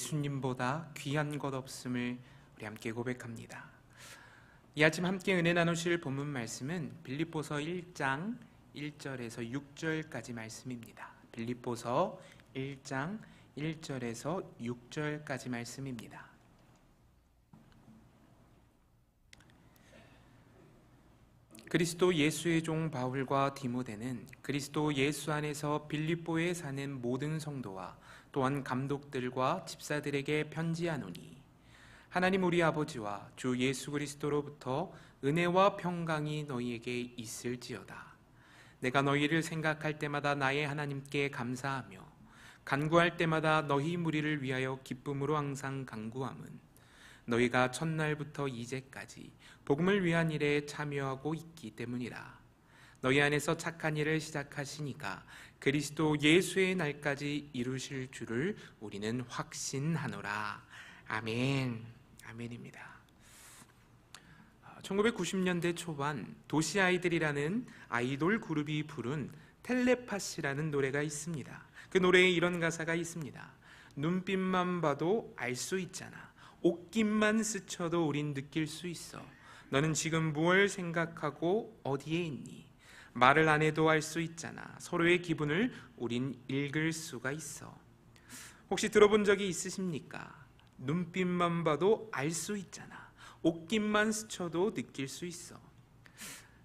예수님보다 귀한 것 없음을 우리 함께 고백합니다. 이 아침 함께 은혜 나누실 본문 말씀은 빌립보서 1장 1절에서 6절까지 말씀입니다. 빌립보서 1장 1절에서 6절까지 말씀입니다. 그리스도 예수의 종 바울과 디모데는 그리스도 예수 안에서 빌립보에 사는 모든 성도와 또한 감독들과 집사들에게 편지하노니, 하나님 우리 아버지와 주 예수 그리스도로부터 은혜와 평강이 너희에게 있을지어다. 내가 너희를 생각할 때마다 나의 하나님께 감사하며 간구할 때마다 너희 무리를 위하여 기쁨으로 항상 간구함은 너희가 첫날부터 이제까지 복음을 위한 일에 참여하고 있기 때문이라. 너희 안에서 착한 일을 시작하시니까 그리스도 예수의 날까지 이루실 줄을 우리는 확신하노라. 아멘. 아멘입니다. 1990년대 초반 도시 아이들이라는 아이돌 그룹이 부른 텔레파시라는 노래가 있습니다. 그 노래에 이런 가사가 있습니다. 눈빛만 봐도 알 수 있잖아. 옷깃만 스쳐도 우린 느낄 수 있어. 너는 지금 무엇을 생각하고 어디에 있니? 말을 안 해도 알 수 있잖아. 서로의 기분을 우린 읽을 수가 있어. 혹시 들어본 적이 있으십니까? 눈빛만 봐도 알 수 있잖아. 옷깃만 스쳐도 느낄 수 있어.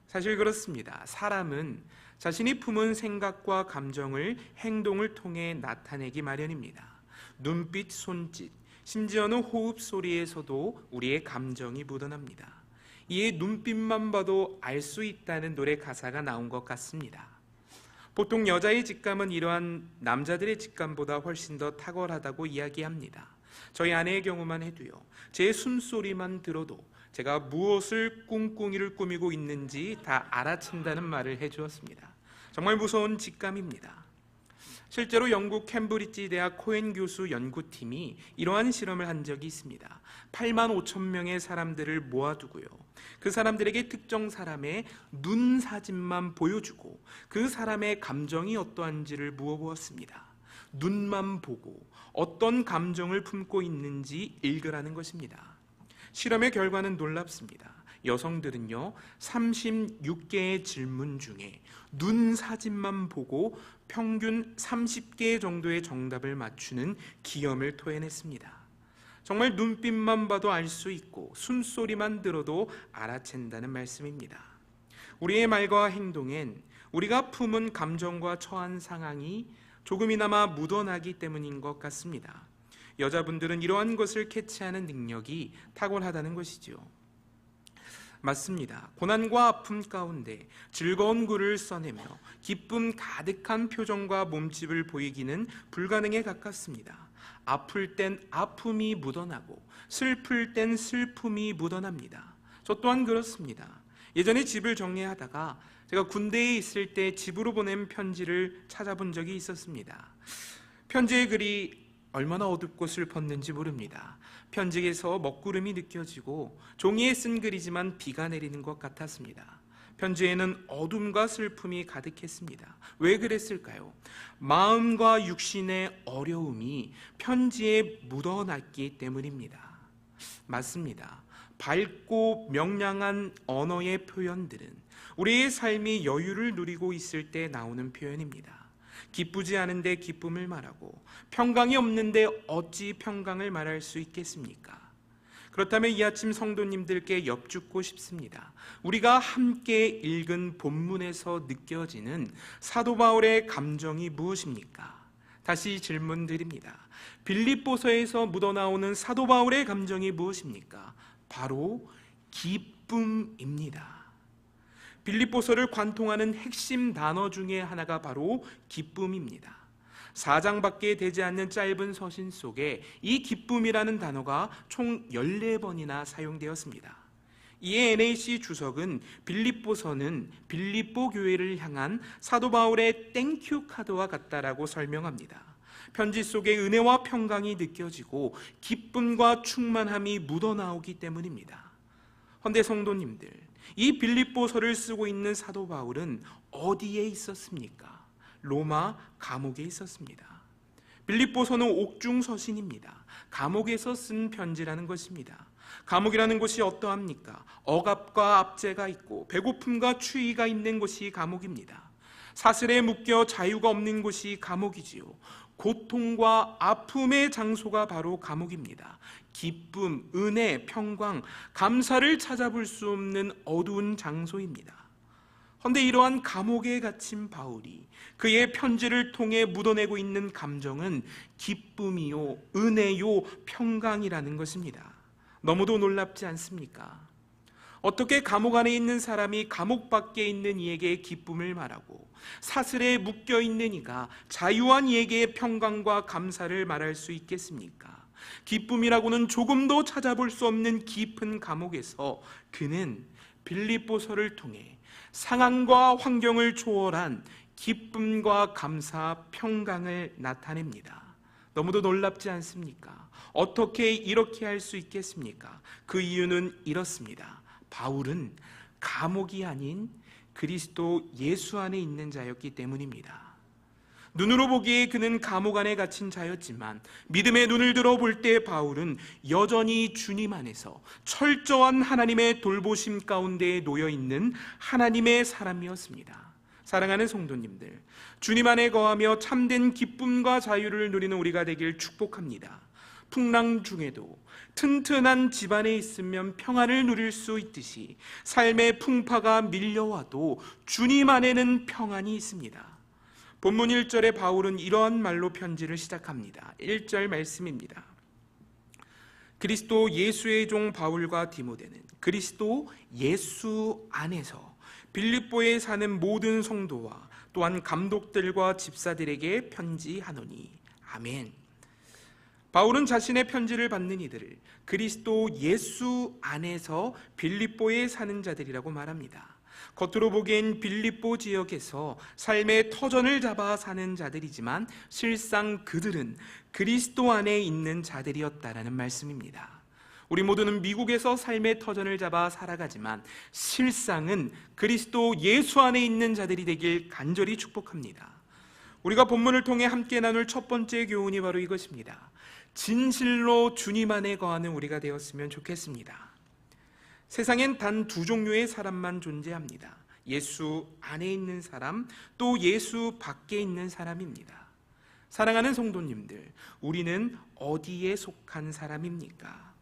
사실 그렇습니다. 사람은 자신이 품은 생각과 감정을 행동을 통해 나타내기 마련입니다. 눈빛, 손짓, 심지어는 호흡 소리에서도 우리의 감정이 묻어납니다. 이에 눈빛만 봐도 알 수 있다는 노래 가사가 나온 것 같습니다. 보통 여자의 직감은 이러한 남자들의 직감보다 훨씬 더 탁월하다고 이야기합니다. 저희 아내의 경우만 해도요, 제 숨소리만 들어도 제가 무엇을 꿍꿍이를 꾸미고 있는지 다 알아챈다는 말을 해주었습니다. 정말 무서운 직감입니다. 실제로 영국 캠브리지 대학 코엔 교수 연구팀이 이러한 실험을 한 적이 있습니다. 8만 5천 명의 사람들을 모아두고요, 그 사람들에게 특정 사람의 눈 사진만 보여주고 그 사람의 감정이 어떠한지를 물어보았습니다. 눈만 보고 어떤 감정을 품고 있는지 읽으라는 것입니다. 실험의 결과는 놀랍습니다. 여성들은요, 36개의 질문 중에 눈 사진만 보고 평균 30개 정도의 정답을 맞추는 기염을 토해냈습니다. 정말 눈빛만 봐도 알 수 있고 숨소리만 들어도 알아챈다는 말씀입니다. 우리의 말과 행동엔 우리가 품은 감정과 처한 상황이 조금이나마 묻어나기 때문인 것 같습니다. 여자분들은 이러한 것을 캐치하는 능력이 탁월하다는 것이죠. 맞습니다. 고난과 아픔 가운데 즐거운 글을 써내며 기쁨 가득한 표정과 몸집을 보이기는 불가능에 가깝습니다. 아플 땐 아픔이 묻어나고 슬플 땐 슬픔이 묻어납니다. 저 또한 그렇습니다. 예전에 집을 정리하다가 제가 군대에 있을 때 집으로 보낸 편지를 찾아본 적이 있었습니다. 편지의 글이 얼마나 어둡고 슬펐는지 모릅니다. 편지에서 먹구름이 느껴지고 종이에 쓴 글이지만 비가 내리는 것 같았습니다. 편지에는 어둠과 슬픔이 가득했습니다. 왜 그랬을까요? 마음과 육신의 어려움이 편지에 묻어났기 때문입니다. 맞습니다. 밝고 명량한 언어의 표현들은 우리의 삶이 여유를 누리고 있을 때 나오는 표현입니다. 기쁘지 않은데 기쁨을 말하고 평강이 없는데 어찌 평강을 말할 수 있겠습니까? 그렇다면 이 아침 성도님들께 여쭙고 싶습니다. 우리가 함께 읽은 본문에서 느껴지는 사도 바울의 감정이 무엇입니까? 다시 질문드립니다. 빌립보서에서 묻어나오는 사도 바울의 감정이 무엇입니까? 바로 기쁨입니다. 빌립보서를 관통하는 핵심 단어 중에 하나가 바로 기쁨입니다. 4장밖에 되지 않는 짧은 서신 속에 이 기쁨이라는 단어가 총 14번이나 사용되었습니다. 이에 NAC 주석은 빌립보서는 빌립보 교회를 향한 사도 바울의 땡큐 카드와 같다라고 설명합니다. 편지 속에 은혜와 평강이 느껴지고 기쁨과 충만함이 묻어나오기 때문입니다. 헌데 성도님들, 이 빌립보서를 쓰고 있는 사도 바울은 어디에 있었습니까? 로마 감옥에 있었습니다. 빌립보서는 옥중서신입니다. 감옥에서 쓴 편지라는 것입니다. 감옥이라는 곳이 어떠합니까? 억압과 압제가 있고 배고픔과 추위가 있는 곳이 감옥입니다. 사슬에 묶여 자유가 없는 곳이 감옥이지요. 고통과 아픔의 장소가 바로 감옥입니다. 기쁨, 은혜, 평강, 감사를 찾아볼 수 없는 어두운 장소입니다. 그런데 이러한 감옥에 갇힌 바울이 그의 편지를 통해 묻어내고 있는 감정은 기쁨이요, 은혜요, 평강이라는 것입니다. 너무도 놀랍지 않습니까? 어떻게 감옥 안에 있는 사람이 감옥 밖에 있는 이에게 기쁨을 말하고 사슬에 묶여 있는 이가 자유한 이에게 평강과 감사를 말할 수 있겠습니까? 기쁨이라고는 조금도 찾아볼 수 없는 깊은 감옥에서 그는 빌립보서를 통해 상황과 환경을 초월한 기쁨과 감사, 평강을 나타냅니다. 너무도 놀랍지 않습니까? 어떻게 이렇게 할 수 있겠습니까? 그 이유는 이렇습니다. 바울은 감옥이 아닌 그리스도 예수 안에 있는 자였기 때문입니다. 눈으로 보기에 그는 감옥 안에 갇힌 자였지만 믿음의 눈을 들어 볼 때 바울은 여전히 주님 안에서 철저한 하나님의 돌보심 가운데 놓여 있는 하나님의 사람이었습니다. 사랑하는 성도님들, 주님 안에 거하며 참된 기쁨과 자유를 누리는 우리가 되길 축복합니다. 풍랑 중에도 튼튼한 집안에 있으면 평안을 누릴 수 있듯이 삶의 풍파가 밀려와도 주님 안에는 평안이 있습니다. 본문 1절에 바울은 이러한 말로 편지를 시작합니다. 1절 말씀입니다. 그리스도 예수의 종 바울과 디모데는 그리스도 예수 안에서 빌립보에 사는 모든 성도와 또한 감독들과 집사들에게 편지하노니. 아멘. 바울은 자신의 편지를 받는 이들을 그리스도 예수 안에서 빌립보에 사는 자들이라고 말합니다. 겉으로 보기엔 빌립보 지역에서 삶의 터전을 잡아 사는 자들이지만 실상 그들은 그리스도 안에 있는 자들이었다라는 말씀입니다. 우리 모두는 미국에서 삶의 터전을 잡아 살아가지만 실상은 그리스도 예수 안에 있는 자들이 되길 간절히 축복합니다. 우리가 본문을 통해 함께 나눌 첫 번째 교훈이 바로 이것입니다. 진실로 주님 안에 거하는 우리가 되었으면 좋겠습니다. 세상엔 단 두 종류의 사람만 존재합니다. 예수 안에 있는 사람, 또 예수 밖에 있는 사람입니다. 사랑하는 성도님들, 우리는 어디에 속한 사람입니까?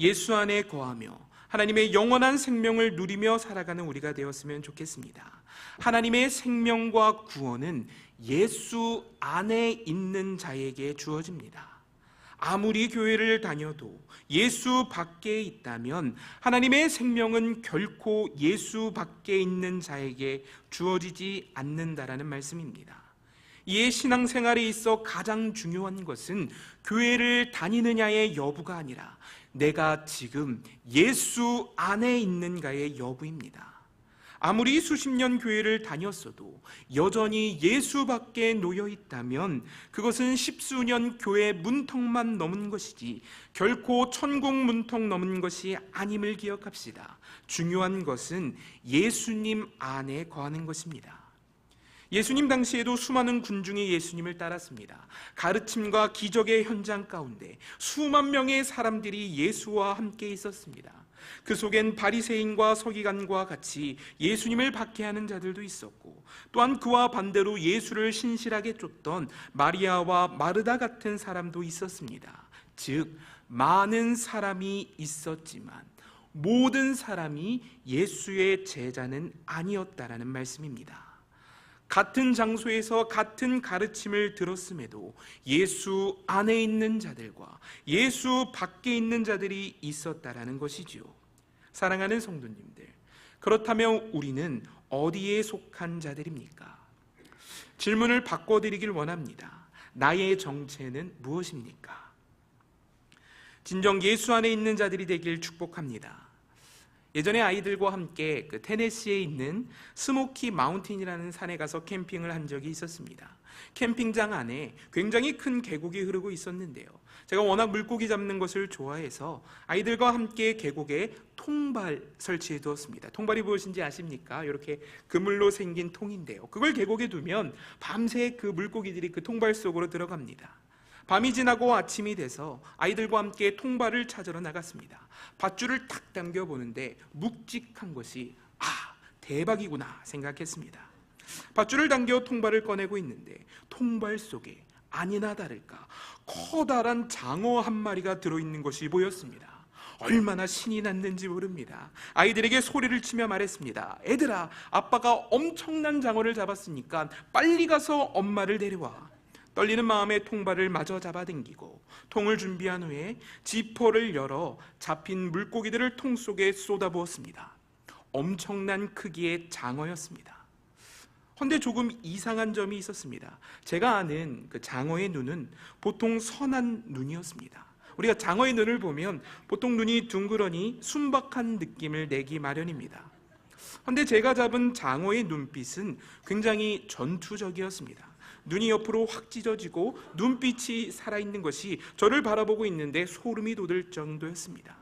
예수 안에 거하며 하나님의 영원한 생명을 누리며 살아가는 우리가 되었으면 좋겠습니다. 하나님의 생명과 구원은 예수 안에 있는 자에게 주어집니다. 아무리 교회를 다녀도 예수 밖에 있다면 하나님의 생명은 결코 예수 밖에 있는 자에게 주어지지 않는다라는 말씀입니다. 이에 신앙생활에 있어 가장 중요한 것은 교회를 다니느냐의 여부가 아니라 내가 지금 예수 안에 있는가의 여부입니다. 아무리 수십 년 교회를 다녔어도 여전히 예수 밖에 놓여 있다면 그것은 십수년 교회 문턱만 넘은 것이지 결코 천국 문턱 넘은 것이 아님을 기억합시다. 중요한 것은 예수님 안에 거하는 것입니다. 예수님 당시에도 수많은 군중이 예수님을 따랐습니다. 가르침과 기적의 현장 가운데 수만 명의 사람들이 예수와 함께 있었습니다. 그 속엔 바리새인과 서기관과 같이 예수님을 박해하는 자들도 있었고, 또한 그와 반대로 예수를 신실하게 쫓던 마리아와 마르다 같은 사람도 있었습니다. 즉 많은 사람이 있었지만 모든 사람이 예수의 제자는 아니었다라는 말씀입니다. 같은 장소에서 같은 가르침을 들었음에도 예수 안에 있는 자들과 예수 밖에 있는 자들이 있었다라는 것이지요. 사랑하는 성도님들, 그렇다면 우리는 어디에 속한 자들입니까? 질문을 바꿔드리길 원합니다. 나의 정체는 무엇입니까? 진정 예수 안에 있는 자들이 되길 축복합니다. 예전에 아이들과 함께 테네시에 있는 스모키 마운틴이라는 산에 가서 캠핑을 한 적이 있었습니다. 캠핑장 안에 굉장히 큰 계곡이 흐르고 있었는데요, 제가 워낙 물고기 잡는 것을 좋아해서 아이들과 함께 계곡에 통발 설치해 두었습니다. 통발이 무엇인지 아십니까? 이렇게 그물로 생긴 통인데요, 그걸 계곡에 두면 밤새 그 물고기들이 그 통발 속으로 들어갑니다. 밤이 지나고 아침이 돼서 아이들과 함께 통발을 찾으러 나갔습니다. 밧줄을 탁 당겨보는데 묵직한 것이 대박이구나 생각했습니다. 밧줄을 당겨 통발을 꺼내고 있는데 통발 속에 아니나 다를까 커다란 장어 한 마리가 들어있는 것이 보였습니다. 얼마나 신이 났는지 모릅니다. 아이들에게 소리를 치며 말했습니다. 애들아, 아빠가 엄청난 장어를 잡았으니까 빨리 가서 엄마를 데려와. 떨리는 마음에 통발을 마저 잡아당기고 통을 준비한 후에 지퍼를 열어 잡힌 물고기들을 통 속에 쏟아부었습니다. 엄청난 크기의 장어였습니다. 그런데 조금 이상한 점이 있었습니다. 제가 아는 그 장어의 눈은 보통 선한 눈이었습니다. 우리가 장어의 눈을 보면 보통 눈이 둥그러니 순박한 느낌을 내기 마련입니다. 그런데 제가 잡은 장어의 눈빛은 굉장히 전투적이었습니다. 눈이 옆으로 확 찢어지고 눈빛이 살아있는 것이 저를 바라보고 있는데 소름이 돋을 정도였습니다.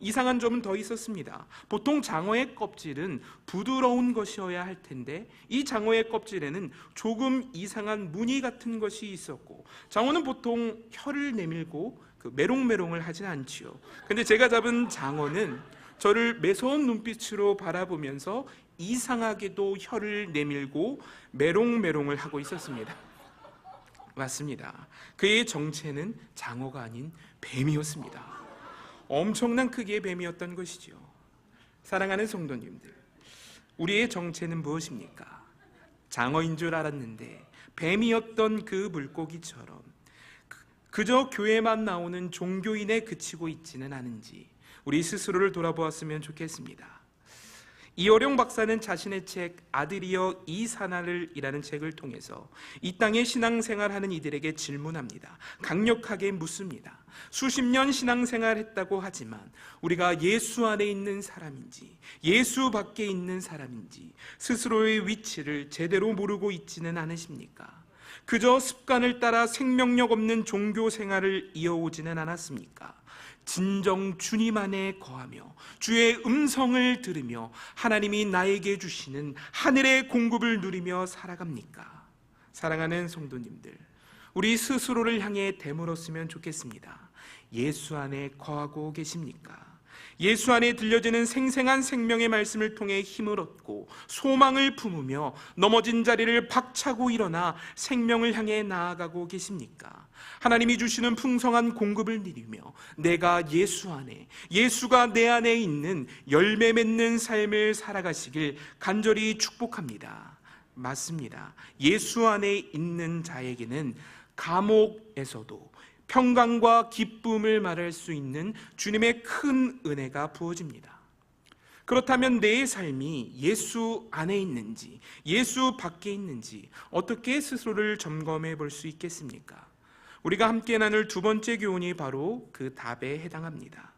이상한 점은 더 있었습니다. 보통 장어의 껍질은 부드러운 것이어야 할 텐데 이 장어의 껍질에는 조금 이상한 무늬 같은 것이 있었고, 장어는 보통 혀를 내밀고 메롱메롱을 하진 않지요. 근데 제가 잡은 장어는 저를 매서운 눈빛으로 바라보면서 이상하게도 혀를 내밀고 메롱메롱을 하고 있었습니다. 맞습니다. 그의 정체는 장어가 아닌 뱀이었습니다. 엄청난 크기의 뱀이었던 것이죠. 사랑하는 성도님들, 우리의 정체는 무엇입니까? 장어인 줄 알았는데 뱀이었던 그 물고기처럼 그저 교회만 나오는 종교인에 그치고 있지는 않은지 우리 스스로를 돌아보았으면 좋겠습니다. 이어룡 박사는 자신의 책 아들이여 이 사나를 이라는 책을 통해서 이 땅에 신앙생활하는 이들에게 질문합니다. 강력하게 묻습니다. 수십 년 신앙생활했다고 하지만 우리가 예수 안에 있는 사람인지 예수 밖에 있는 사람인지 스스로의 위치를 제대로 모르고 있지는 않으십니까? 그저 습관을 따라 생명력 없는 종교 생활을 이어오지는 않았습니까? 진정 주님 안에 거하며 주의 음성을 들으며 하나님이 나에게 주시는 하늘의 공급을 누리며 살아갑니까? 사랑하는 성도님들, 우리 스스로를 향해 되물었으면 좋겠습니다. 예수 안에 거하고 계십니까? 예수 안에 들려지는 생생한 생명의 말씀을 통해 힘을 얻고 소망을 품으며 넘어진 자리를 박차고 일어나 생명을 향해 나아가고 계십니까? 하나님이 주시는 풍성한 공급을 누리며 내가 예수 안에, 예수가 내 안에 있는 열매 맺는 삶을 살아가시길 간절히 축복합니다. 맞습니다. 예수 안에 있는 자에게는 감옥에서도 평강과 기쁨을 말할 수 있는 주님의 큰 은혜가 부어집니다. 그렇다면 내 삶이 예수 안에 있는지 예수 밖에 있는지 어떻게 스스로를 점검해 볼 수 있겠습니까? 우리가 함께 나눌 두 번째 교훈이 바로 그 답에 해당합니다.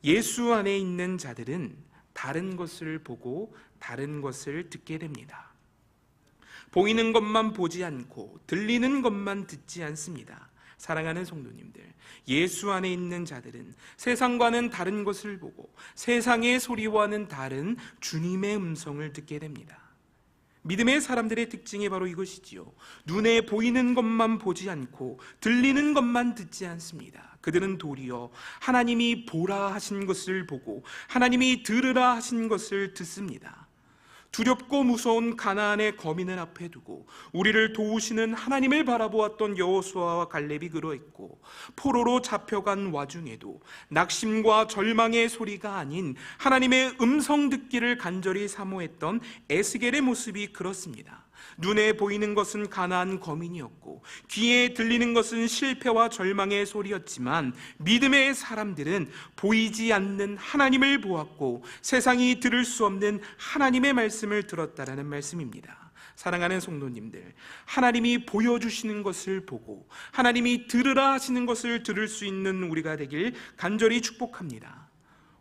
예수 안에 있는 자들은 다른 것을 보고 다른 것을 듣게 됩니다. 보이는 것만 보지 않고 들리는 것만 듣지 않습니다. 사랑하는 성도님들, 예수 안에 있는 자들은 세상과는 다른 것을 보고 세상의 소리와는 다른 주님의 음성을 듣게 됩니다. 믿음의 사람들의 특징이 바로 이것이지요. 눈에 보이는 것만 보지 않고 들리는 것만 듣지 않습니다. 그들은 도리어 하나님이 보라 하신 것을 보고 하나님이 들으라 하신 것을 듣습니다. 두렵고 무서운 가나안의 거민을 앞에 두고 우리를 도우시는 하나님을 바라보았던 여호수아와 갈렙이 그러했고, 포로로 잡혀간 와중에도 낙심과 절망의 소리가 아닌 하나님의 음성 듣기를 간절히 사모했던 에스겔의 모습이 그렇습니다. 눈에 보이는 것은 가나안 거민이었고 귀에 들리는 것은 실패와 절망의 소리였지만 믿음의 사람들은 보이지 않는 하나님을 보았고 세상이 들을 수 없는 하나님의 말씀을 들었다라는 말씀입니다. 사랑하는 성도님들, 하나님이 보여주시는 것을 보고 하나님이 들으라 하시는 것을 들을 수 있는 우리가 되길 간절히 축복합니다.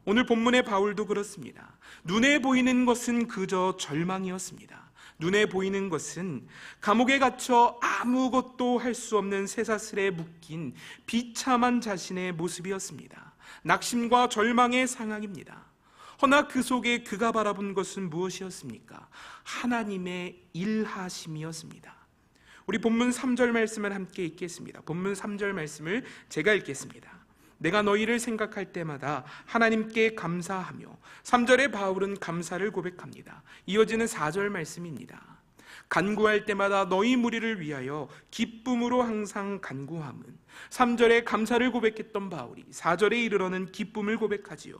오늘 본문의 바울도 그렇습니다. 눈에 보이는 것은 그저 절망이었습니다. 눈에 보이는 것은 감옥에 갇혀 아무것도 할 수 없는 쇠사슬에 묶인 비참한 자신의 모습이었습니다. 낙심과 절망의 상황입니다. 허나 그 속에 그가 바라본 것은 무엇이었습니까? 하나님의 일하심이었습니다. 우리 본문 3절 말씀을 함께 읽겠습니다. 본문 3절 말씀을 제가 읽겠습니다. 내가 너희를 생각할 때마다 하나님께 감사하며. 3절에 바울은 감사를 고백합니다. 이어지는 4절 말씀입니다. 간구할 때마다 너희 무리를 위하여 기쁨으로 항상 간구함은. 3절에 감사를 고백했던 바울이 4절에 이르러는 기쁨을 고백하지요.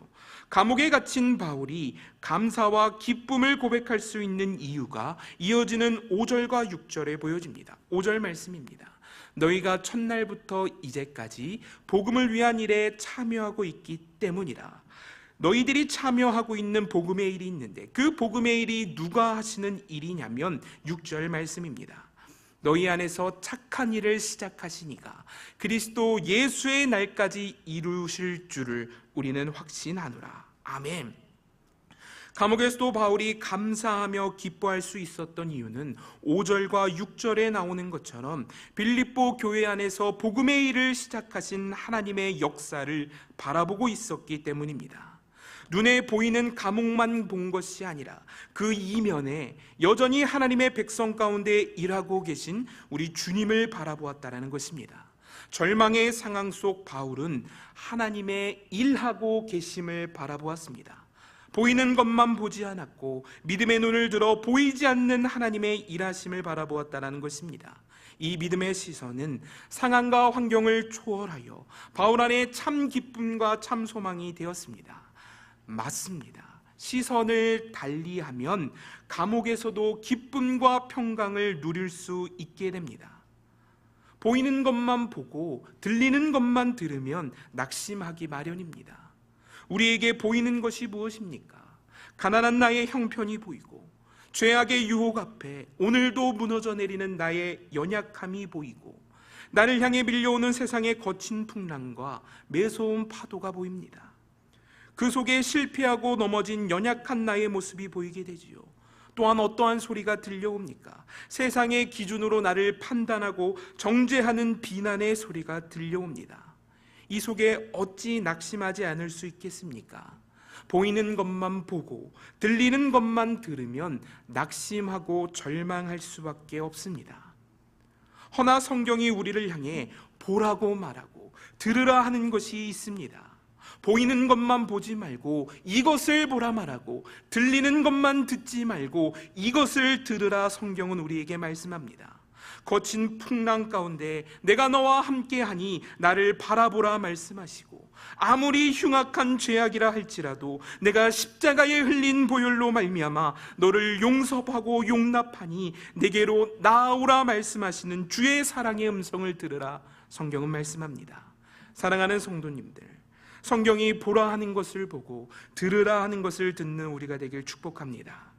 감옥에 갇힌 바울이 감사와 기쁨을 고백할 수 있는 이유가 이어지는 5절과 6절에 보여집니다. 5절 말씀입니다. 너희가 첫날부터 이제까지 복음을 위한 일에 참여하고 있기 때문이라. 너희들이 참여하고 있는 복음의 일이 있는데 그 복음의 일이 누가 하시는 일이냐면 6절 말씀입니다. 너희 안에서 착한 일을 시작하시니가 그리스도 예수의 날까지 이루실 줄을 우리는 확신하노라. 아멘. 감옥에서도 바울이 감사하며 기뻐할 수 있었던 이유는 5절과 6절에 나오는 것처럼 빌립보 교회 안에서 복음의 일을 시작하신 하나님의 역사를 바라보고 있었기 때문입니다. 눈에 보이는 감옥만 본 것이 아니라 그 이면에 여전히 하나님의 백성 가운데 일하고 계신 우리 주님을 바라보았다는 것입니다. 절망의 상황 속 바울은 하나님의 일하고 계심을 바라보았습니다. 보이는 것만 보지 않았고 믿음의 눈을 들어 보이지 않는 하나님의 일하심을 바라보았다는 것입니다. 이 믿음의 시선은 상황과 환경을 초월하여 바울 안에 참 기쁨과 참 소망이 되었습니다. 맞습니다. 시선을 달리하면 감옥에서도 기쁨과 평강을 누릴 수 있게 됩니다. 보이는 것만 보고 들리는 것만 들으면 낙심하기 마련입니다. 우리에게 보이는 것이 무엇입니까? 가난한 나의 형편이 보이고 죄악의 유혹 앞에 오늘도 무너져 내리는 나의 연약함이 보이고 나를 향해 밀려오는 세상의 거친 풍랑과 매서운 파도가 보입니다. 그 속에 실패하고 넘어진 연약한 나의 모습이 보이게 되지요. 또한 어떠한 소리가 들려옵니까? 세상의 기준으로 나를 판단하고 정죄하는 비난의 소리가 들려옵니다. 이 속에 어찌 낙심하지 않을 수 있겠습니까? 보이는 것만 보고 들리는 것만 들으면 낙심하고 절망할 수밖에 없습니다. 허나 성경이 우리를 향해 보라고 말하고 들으라 하는 것이 있습니다. 보이는 것만 보지 말고 이것을 보라 말하고 들리는 것만 듣지 말고 이것을 들으라 성경은 우리에게 말씀합니다. 거친 풍랑 가운데 내가 너와 함께하니 나를 바라보라 말씀하시고 아무리 흉악한 죄악이라 할지라도 내가 십자가에 흘린 보혈로 말미암아 너를 용서하고 용납하니 내게로 나아오라 말씀하시는 주의 사랑의 음성을 들으라 성경은 말씀합니다. 사랑하는 성도님들, 성경이 보라 하는 것을 보고 들으라 하는 것을 듣는 우리가 되길 축복합니다.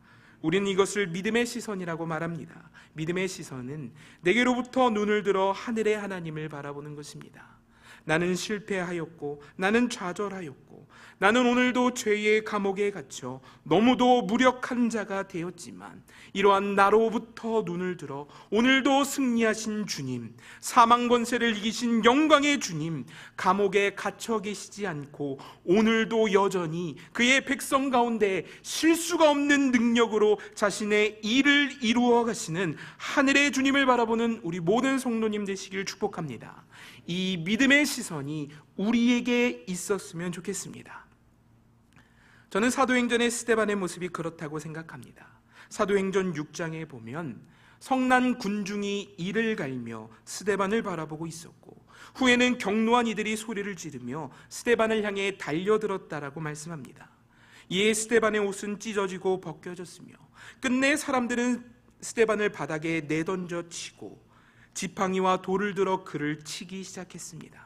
우리는 이것을 믿음의 시선이라고 말합니다. 믿음의 시선은 내게로부터 눈을 들어 하늘의 하나님을 바라보는 것입니다. 나는 실패하였고 나는 좌절하였고 나는 오늘도 죄의 감옥에 갇혀 너무도 무력한 자가 되었지만 이러한 나로부터 눈을 들어 오늘도 승리하신 주님, 사망 권세를 이기신 영광의 주님, 감옥에 갇혀 계시지 않고 오늘도 여전히 그의 백성 가운데 실수가 없는 능력으로 자신의 일을 이루어 가시는 하늘의 주님을 바라보는 우리 모든 성도님 되시길 축복합니다. 이 믿음의 시선이 우리에게 있었으면 좋겠습니다. 저는 사도행전의 스데반의 모습이 그렇다고 생각합니다. 사도행전 6장에 보면 성난 군중이 이를 갈며 스데반을 바라보고 있었고 후에는 경노한 이들이 소리를 지르며 스데반을 향해 달려들었다라고 말씀합니다. 이에 스데반의 옷은 찢어지고 벗겨졌으며 끝내 사람들은 스데반을 바닥에 내던져 치고 지팡이와 돌을 들어 그를 치기 시작했습니다.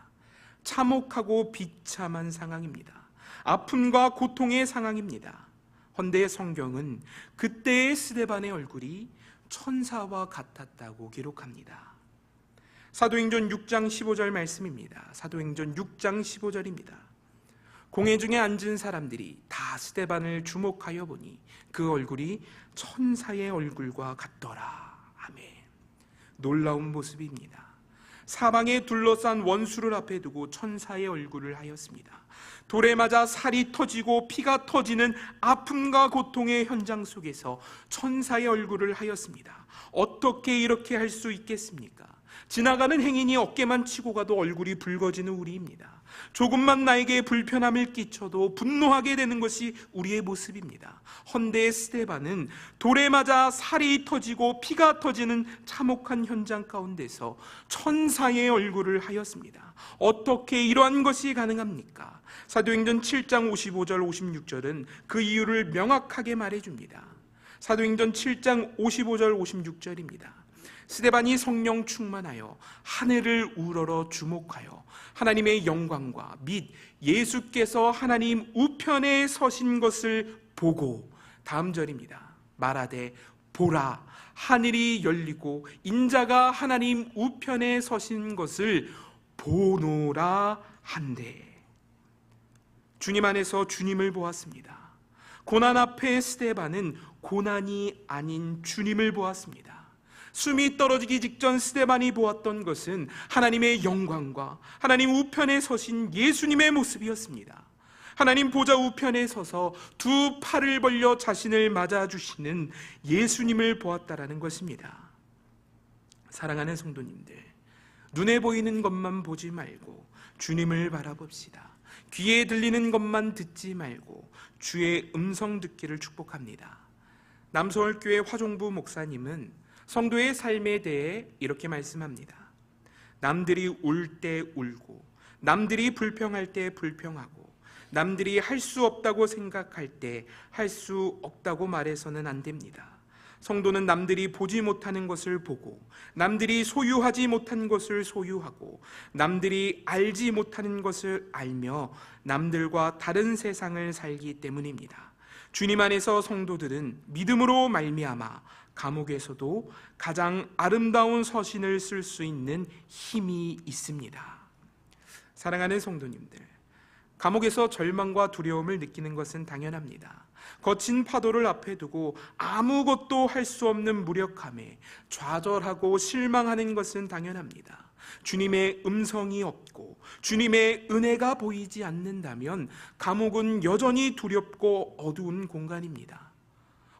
참혹하고 비참한 상황입니다. 아픔과 고통의 상황입니다. 헌데 성경은 그때의 스데반의 얼굴이 천사와 같았다고 기록합니다. 사도행전 6장 15절 말씀입니다. 사도행전 6장 15절입니다. 공회 중에 앉은 사람들이 다 스데반을 주목하여 보니 그 얼굴이 천사의 얼굴과 같더라. 아멘. 놀라운 모습입니다. 사방에 둘러싼 원수를 앞에 두고 천사의 얼굴을 하였습니다. 돌에 맞아 살이 터지고 피가 터지는 아픔과 고통의 현장 속에서 천사의 얼굴을 하였습니다. 어떻게 이렇게 할 수 있겠습니까? 지나가는 행인이 어깨만 치고 가도 얼굴이 붉어지는 우리입니다. 조금만 나에게 불편함을 끼쳐도 분노하게 되는 것이 우리의 모습입니다. 헌데 스데반은 돌에 맞아 살이 터지고 피가 터지는 참혹한 현장 가운데서 천사의 얼굴을 하였습니다. 어떻게 이러한 것이 가능합니까? 사도행전 7장 55절 56절은 그 이유를 명확하게 말해줍니다. 사도행전 7장 55절 56절입니다. 스데반이 성령 충만하여 하늘을 우러러 주목하여 하나님의 영광과 및 예수께서 하나님 우편에 서신 것을 보고, 다음 절입니다. 말하되 보라, 하늘이 열리고 인자가 하나님 우편에 서신 것을 보노라 한대. 주님 안에서 주님을 보았습니다. 고난 앞에 스데반은 고난이 아닌 주님을 보았습니다. 숨이 떨어지기 직전 스데반이 보았던 것은 하나님의 영광과 하나님 우편에 서신 예수님의 모습이었습니다. 하나님 보좌 우편에 서서 두 팔을 벌려 자신을 맞아주시는 예수님을 보았다라는 것입니다. 사랑하는 성도님들, 눈에 보이는 것만 보지 말고 주님을 바라봅시다. 귀에 들리는 것만 듣지 말고 주의 음성 듣기를 축복합니다. 남서울교회 화종부 목사님은 성도의 삶에 대해 이렇게 말씀합니다. 남들이 울 때 울고, 남들이 불평할 때 불평하고, 남들이 할 수 없다고 생각할 때 할 수 없다고 말해서는 안 됩니다. 성도는 남들이 보지 못하는 것을 보고, 남들이 소유하지 못한 것을 소유하고, 남들이 알지 못하는 것을 알며 남들과 다른 세상을 살기 때문입니다. 주님 안에서 성도들은 믿음으로 말미암아 감옥에서도 가장 아름다운 서신을 쓸 수 있는 힘이 있습니다. 사랑하는 성도님들, 감옥에서 절망과 두려움을 느끼는 것은 당연합니다. 거친 파도를 앞에 두고 아무것도 할 수 없는 무력함에 좌절하고 실망하는 것은 당연합니다. 주님의 음성이 없고 주님의 은혜가 보이지 않는다면 감옥은 여전히 두렵고 어두운 공간입니다.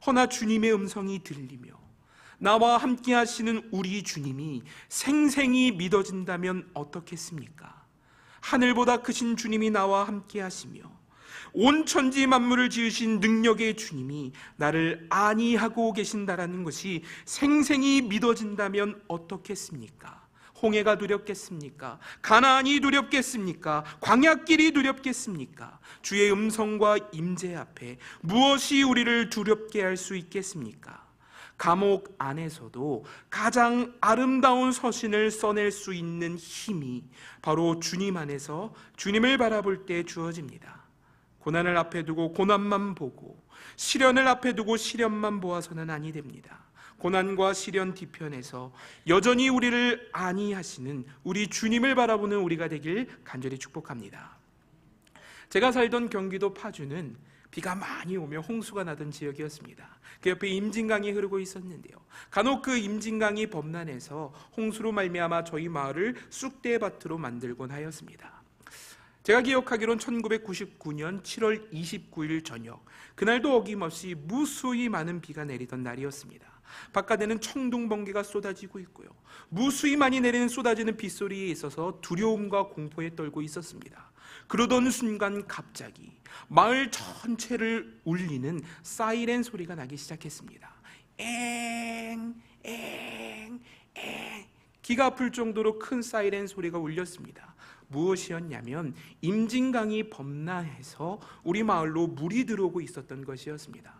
허나 주님의 음성이 들리며 나와 함께 하시는 우리 주님이 생생히 믿어진다면 어떻겠습니까? 하늘보다 크신 주님이 나와 함께 하시며 온 천지 만물을 지으신 능력의 주님이 나를 안위하고 계신다라는 것이 생생히 믿어진다면 어떻겠습니까? 홍해가 두렵겠습니까? 가나안이 두렵겠습니까? 광야길이 두렵겠습니까? 주의 음성과 임재 앞에 무엇이 우리를 두렵게 할 수 있겠습니까? 감옥 안에서도 가장 아름다운 서신을 써낼 수 있는 힘이 바로 주님 안에서 주님을 바라볼 때 주어집니다. 고난을 앞에 두고 고난만 보고, 시련을 앞에 두고 시련만 보아서는 아니 됩니다. 고난과 시련 뒤편에서 여전히 우리를 안위하시는 우리 주님을 바라보는 우리가 되길 간절히 축복합니다. 제가 살던 경기도 파주는 비가 많이 오며 홍수가 나던 지역이었습니다. 그 옆에 임진강이 흐르고 있었는데요, 간혹 그 임진강이 범람해서 홍수로 말미암아 저희 마을을 쑥대밭으로 만들곤 하였습니다. 제가 기억하기로는 1999년 7월 29일 저녁, 그날도 어김없이 무수히 많은 비가 내리던 날이었습니다. 바깥에는 청둥 번개가 쏟아지고 있고요, 무수히 많이 내리는 쏟아지는 빗소리에 있어서 두려움과 공포에 떨고 있었습니다. 그러던 순간 갑자기 마을 전체를 울리는 사이렌 소리가 나기 시작했습니다. 엥, 엥, 엥. 기가 아플 정도로 큰 사이렌 소리가 울렸습니다. 무엇이었냐면 임진강이 범람해서 우리 마을로 물이 들어오고 있었던 것이었습니다.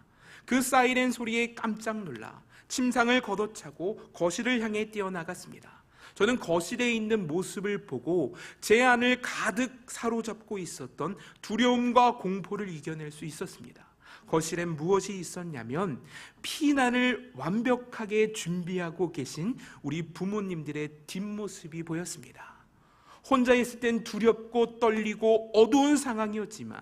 그 사이렌 소리에 깜짝 놀라 침상을 걷어차고 거실을 향해 뛰어나갔습니다. 저는 거실에 있는 모습을 보고 제 안을 가득 사로잡고 있었던 두려움과 공포를 이겨낼 수 있었습니다. 거실엔 무엇이 있었냐면 피난을 완벽하게 준비하고 계신 우리 부모님들의 뒷모습이 보였습니다. 혼자 있을 땐 두렵고 떨리고 어두운 상황이었지만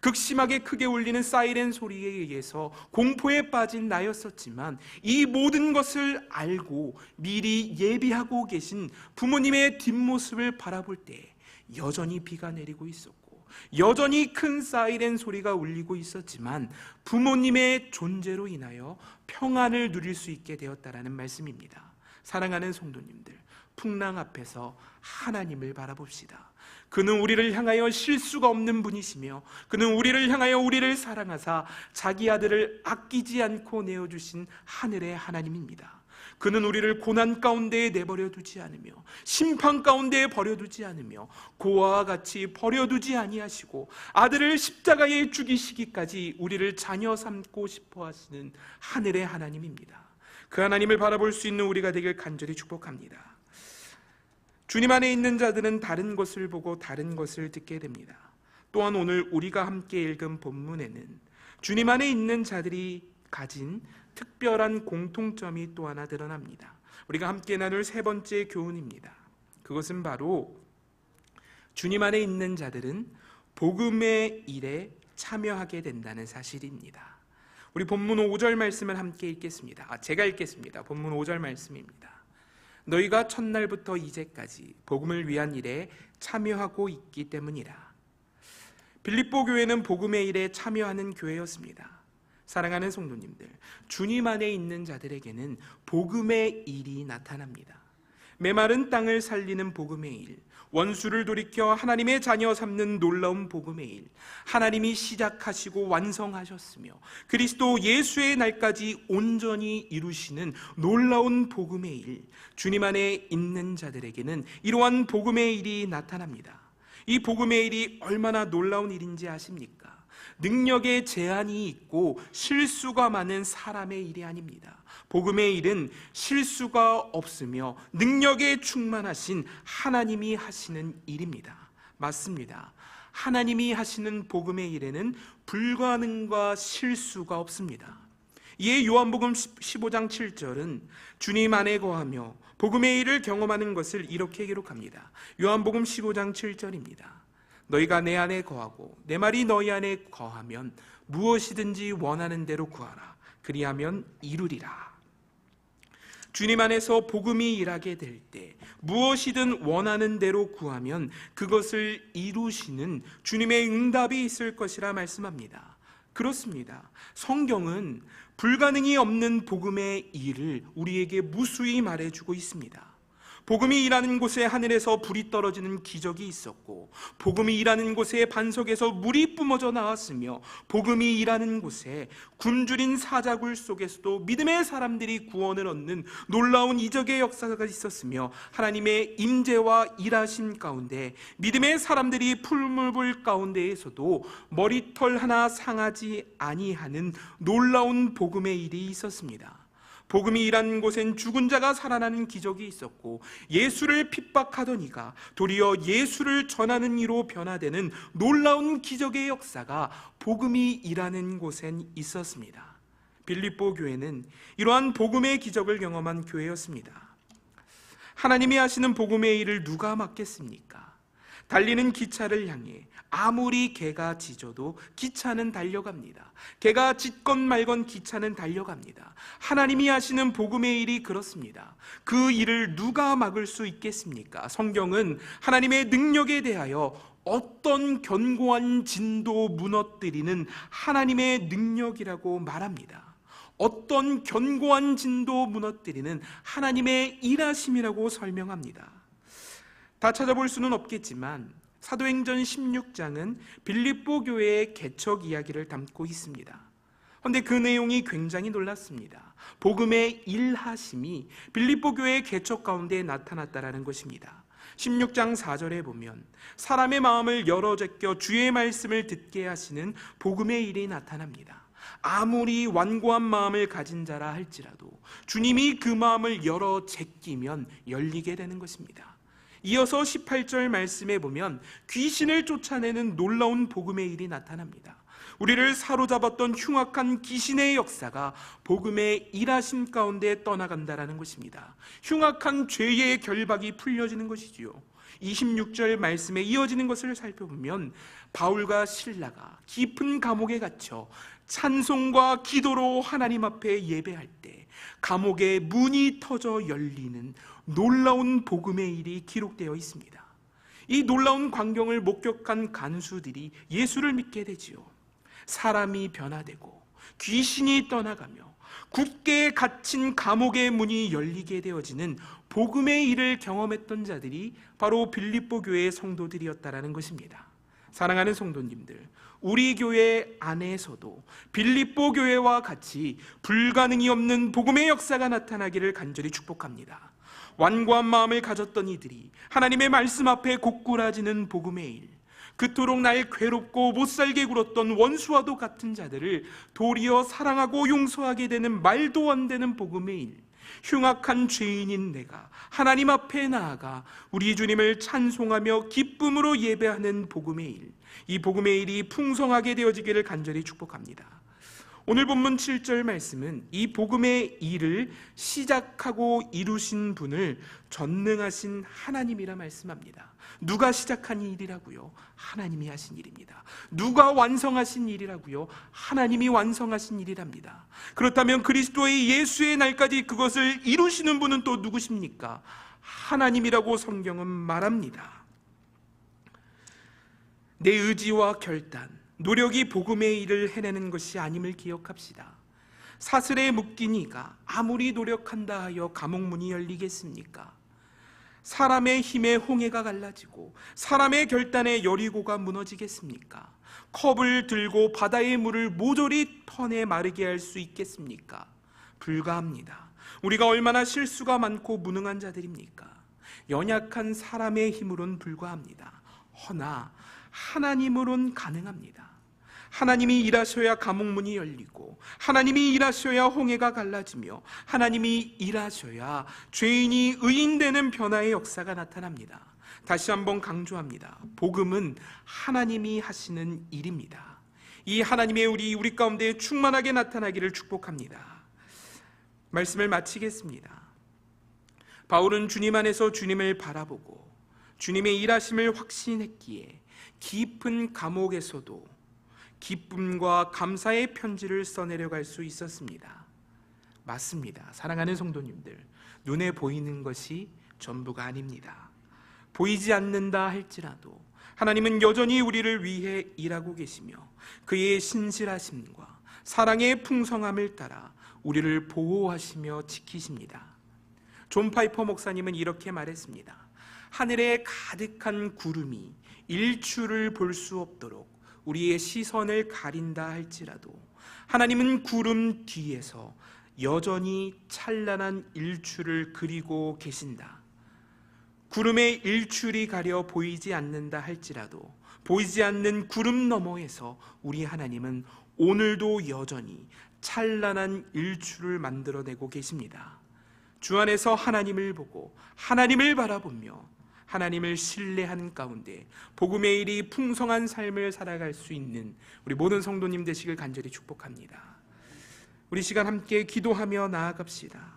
극심하게 크게 울리는 사이렌 소리에 의해서 공포에 빠진 나였었지만 이 모든 것을 알고 미리 예비하고 계신 부모님의 뒷모습을 바라볼 때 여전히 비가 내리고 있었고 여전히 큰 사이렌 소리가 울리고 있었지만 부모님의 존재로 인하여 평안을 누릴 수 있게 되었다라는 말씀입니다. 사랑하는 성도님들, 풍랑 앞에서 하나님을 바라봅시다. 그는 우리를 향하여 실수가 없는 분이시며 그는 우리를 향하여 우리를 사랑하사 자기 아들을 아끼지 않고 내어주신 하늘의 하나님입니다. 그는 우리를 고난 가운데에 내버려 두지 않으며 심판 가운데에 버려두지 않으며 고아와 같이 버려두지 아니하시고 아들을 십자가에 죽이시기까지 우리를 자녀 삼고 싶어 하시는 하늘의 하나님입니다. 그 하나님을 바라볼 수 있는 우리가 되길 간절히 축복합니다. 주님 안에 있는 자들은 다른 것을 보고 다른 것을 듣게 됩니다. 또한 오늘 우리가 함께 읽은 본문에는 주님 안에 있는 자들이 가진 특별한 공통점이 또 하나 드러납니다. 우리가 함께 나눌 세 번째 교훈입니다. 그것은 바로 주님 안에 있는 자들은 복음의 일에 참여하게 된다는 사실입니다. 우리 본문 5절 말씀을 함께 읽겠습니다. 제가 읽겠습니다. 본문 5절 말씀입니다. 너희가 첫날부터 이제까지 복음을 위한 일에 참여하고 있기 때문이라. 빌립보 교회는 복음의 일에 참여하는 교회였습니다. 사랑하는 성도님들, 주님 안에 있는 자들에게는 복음의 일이 나타납니다. 메마른 땅을 살리는 복음의 일, 원수를 돌이켜 하나님의 자녀 삼는 놀라운 복음의 일, 하나님이 시작하시고 완성하셨으며 그리스도 예수의 날까지 온전히 이루시는 놀라운 복음의 일, 주님 안에 있는 자들에게는 이러한 복음의 일이 나타납니다. 이 복음의 일이 얼마나 놀라운 일인지 아십니까? 능력에 제한이 있고 실수가 많은 사람의 일이 아닙니다. 복음의 일은 실수가 없으며 능력에 충만하신 하나님이 하시는 일입니다. 맞습니다. 하나님이 하시는 복음의 일에는 불가능과 실수가 없습니다. 이에 요한복음 15장 7절은 주님 안에 거하며 복음의 일을 경험하는 것을 이렇게 기록합니다. 요한복음 15장 7절입니다. 너희가 내 안에 거하고 내 말이 너희 안에 거하면 무엇이든지 원하는 대로 구하라. 그리하면 이루리라. 주님 안에서 복음이 일하게 될 때 무엇이든 원하는 대로 구하면 그것을 이루시는 주님의 응답이 있을 것이라 말씀합니다. 그렇습니다. 성경은 불가능이 없는 복음의 일을 우리에게 무수히 말해주고 있습니다. 복음이 일하는 곳에 하늘에서 불이 떨어지는 기적이 있었고, 복음이 일하는 곳에 반석에서 물이 뿜어져 나왔으며, 복음이 일하는 곳에 굶주린 사자굴 속에서도 믿음의 사람들이 구원을 얻는 놀라운 이적의 역사가 있었으며, 하나님의 임재와 일하심 가운데 믿음의 사람들이 풀무불 가운데에서도 머리털 하나 상하지 아니하는 놀라운 복음의 일이 있었습니다. 복음이 일하는 곳엔 죽은 자가 살아나는 기적이 있었고, 예수를 핍박하던 이가 도리어 예수를 전하는 이로 변화되는 놀라운 기적의 역사가 복음이 일하는 곳엔 있었습니다. 빌립보 교회는 이러한 복음의 기적을 경험한 교회였습니다. 하나님이 하시는 복음의 일을 누가 막겠습니까? 달리는 기차를 향해 아무리 개가 짖어도 기차는 달려갑니다. 개가 짖건 말건 기차는 달려갑니다. 하나님이 하시는 복음의 일이 그렇습니다. 그 일을 누가 막을 수 있겠습니까? 성경은 하나님의 능력에 대하여 어떤 견고한 진도 무너뜨리는 하나님의 능력이라고 말합니다. 어떤 견고한 진도 무너뜨리는 하나님의 일하심이라고 설명합니다. 다 찾아볼 수는 없겠지만 사도행전 16장은 빌립보 교회의 개척 이야기를 담고 있습니다. 그런데 그 내용이 굉장히 놀랐습니다. 복음의 일하심이 빌립보 교회의 개척 가운데 나타났다라는 것입니다. 16장 4절에 보면 사람의 마음을 열어 제껴 주의 말씀을 듣게 하시는 복음의 일이 나타납니다. 아무리 완고한 마음을 가진 자라 할지라도 주님이 그 마음을 열어 제끼면 열리게 되는 것입니다. 이어서 18절 말씀에 보면 귀신을 쫓아내는 놀라운 복음의 일이 나타납니다. 우리를 사로잡았던 흉악한 귀신의 역사가 복음의 일하심 가운데 떠나간다라는 것입니다. 흉악한 죄의 결박이 풀려지는 것이지요. 26절 말씀에 이어지는 것을 살펴보면 바울과 실라가 깊은 감옥에 갇혀 찬송과 기도로 하나님 앞에 예배할 때 감옥의 문이 터져 열리는 놀라운 복음의 일이 기록되어 있습니다. 이 놀라운 광경을 목격한 간수들이 예수를 믿게 되지요. 사람이 변화되고 귀신이 떠나가며 굳게 갇힌 감옥의 문이 열리게 되어지는 복음의 일을 경험했던 자들이 바로 빌립보 교회의 성도들이었다라는 것입니다. 사랑하는 성도님들, 우리 교회 안에서도 빌립보 교회와 같이 불가능이 없는 복음의 역사가 나타나기를 간절히 축복합니다. 완고한 마음을 가졌던 이들이 하나님의 말씀 앞에 고꾸라지는 복음의 일, 그토록 날 괴롭고 못살게 굴었던 원수와도 같은 자들을 도리어 사랑하고 용서하게 되는 말도 안 되는 복음의 일, 흉악한 죄인인 내가 하나님 앞에 나아가 우리 주님을 찬송하며 기쁨으로 예배하는 복음의 일, 이 복음의 일이 풍성하게 되어지기를 간절히 축복합니다. 오늘 본문 7절 말씀은 이 복음의 일을 시작하고 이루신 분을 전능하신 하나님이라 말씀합니다. 누가 시작한 일이라고요? 하나님이 하신 일입니다. 누가 완성하신 일이라고요? 하나님이 완성하신 일이랍니다. 그렇다면 그리스도의 예수의 날까지 그것을 이루시는 분은 또 누구십니까? 하나님이라고 성경은 말합니다. 내 의지와 결단, 노력이 복음의 일을 해내는 것이 아님을 기억합시다. 사슬에 묶인 이가 아무리 노력한다 하여 감옥문이 열리겠습니까? 사람의 힘에 홍해가 갈라지고 사람의 결단에 여리고가 무너지겠습니까? 컵을 들고 바다의 물을 모조리 퍼내 마르게 할 수 있겠습니까? 불가합니다. 우리가 얼마나 실수가 많고 무능한 자들입니까? 연약한 사람의 힘으론 불가합니다. 허나 하나님으론 가능합니다. 하나님이 일하셔야 감옥문이 열리고 하나님이 일하셔야 홍해가 갈라지며 하나님이 일하셔야 죄인이 의인되는 변화의 역사가 나타납니다. 다시 한번 강조합니다. 복음은 하나님이 하시는 일입니다. 이 하나님의 우리 가운데 충만하게 나타나기를 축복합니다. 말씀을 마치겠습니다. 바울은 주님 안에서 주님을 바라보고 주님의 일하심을 확신했기에 깊은 감옥에서도 기쁨과 감사의 편지를 써내려갈 수 있었습니다. 맞습니다. 사랑하는 성도님들, 눈에 보이는 것이 전부가 아닙니다. 보이지 않는다 할지라도 하나님은 여전히 우리를 위해 일하고 계시며 그의 신실하심과 사랑의 풍성함을 따라 우리를 보호하시며 지키십니다. 존 파이퍼 목사님은 이렇게 말했습니다. 하늘에 가득한 구름이 일출을 볼 수 없도록 우리의 시선을 가린다 할지라도 하나님은 구름 뒤에서 여전히 찬란한 일출을 그리고 계신다. 구름의 일출이 가려 보이지 않는다 할지라도 보이지 않는 구름 너머에서 우리 하나님은 오늘도 여전히 찬란한 일출을 만들어내고 계십니다. 주 안에서 하나님을 보고 하나님을 바라보며 하나님을 신뢰하는 가운데 복음의 일이 풍성한 삶을 살아갈 수 있는 우리 모든 성도님 되시길 간절히 축복합니다. 우리 시간 함께 기도하며 나아갑시다.